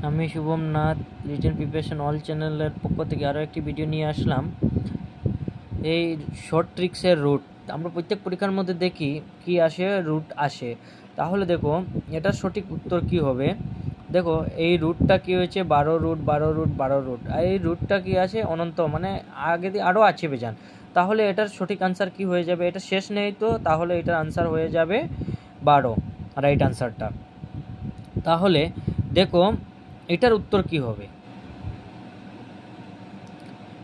আমি Shubham Nath written preparation all চ্যানেলের পক্ষ থেকে আরও একটি ভিডিও নিয়ে আসলাম। এই শর্ট ট্রিক্সের রুট আমরা প্রত্যেক পরীক্ষার মধ্যে দেখি কি আসে, রুট আসে। তাহলে দেখো এটার সঠিক উত্তর কি হবে। দেখো এই রুটটা কি হয়েছে 12 রুট 12 রুট 12 রুট, আর এই রুটটা কি আছে অনন্ত, মানে আগে দিয়ে আরও আছে বেজান। তাহলে এটার সঠিক আনসার কি হয়ে যাবে, এটা শেষ নেই তো, তাহলে এটার আনসার হয়ে যাবে 12, রাইট আনসারটা। তাহলে দেখো এটার উত্তর কি হবে,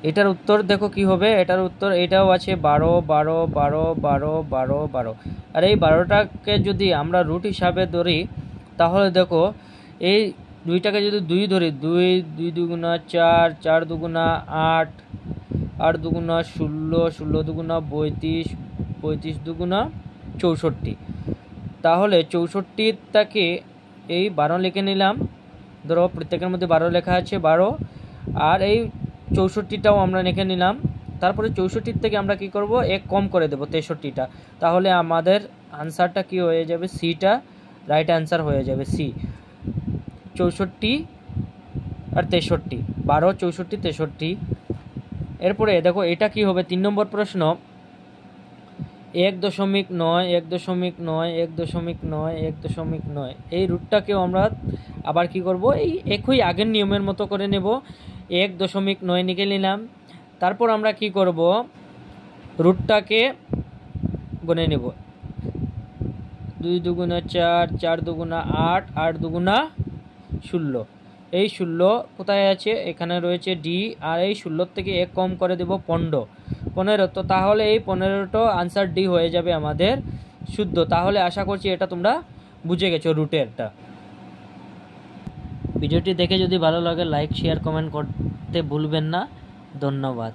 এটার উত্তর দেখো কি হবে। এটার উত্তর এটাও আছে 12 12 12 12 12 12, আর এই 12টাকে যদি আমরা রুট হিসাবে ধরি তাহলে দেখো এই দুইটাকে যদি 2 ধরি, 2 2 দুগুণা 4, 4 দুগুণা 8, 8 দুগুণা 16, 16 দুগুণা 32, 32 দুগুণা 64। তাহলে 64টাকে এই 12 লিখে নিলাম, ধরো প্রত্যেকের মধ্যে 12 লেখা আছে 12, আর এই 64টাও আমরা লিখে নিলাম। তারপরে 64 থেকে আমরা কি করব, এক কম করে দেব 63টা। তাহলে আমাদের আনসারটা কি হয়ে যাবে, সিটা রাইট আনসার হয়ে যাবে, সি 64 আর 63, 12 64 63। এরপরে দেখো এটা কি হবে, 3 নম্বর প্রশ্ন 1.9 1.9 1.9 1.9, এই রুটটাকেও আমরা আবার কি করব, এই একই আগের নিয়মের মতো করে নেব। 1.9 নিকে নিলাম, তারপর আমরা কি করব, রুটটাকে গুনে নেব। 2 দুগুণা 4, 4 দুগুণা 8, 8 দুগুণা 16। এই 16 কোথায় আছে, এখানে রয়েছে ডি, আর এই 16 থেকে এক কম করে দেব 15। তো তাহলে এই 15টা আনসার ডি হয়ে যাবে আমাদের শুদ্ধ। তাহলে আশা করছি এটা তোমরা বুঝে গেছো রুটেরটা। ভিডিওটি দেখে যদি ভালো লাগে লাইক শেয়ার কমেন্ট করতে ভুলবেন না। ধন্যবাদ।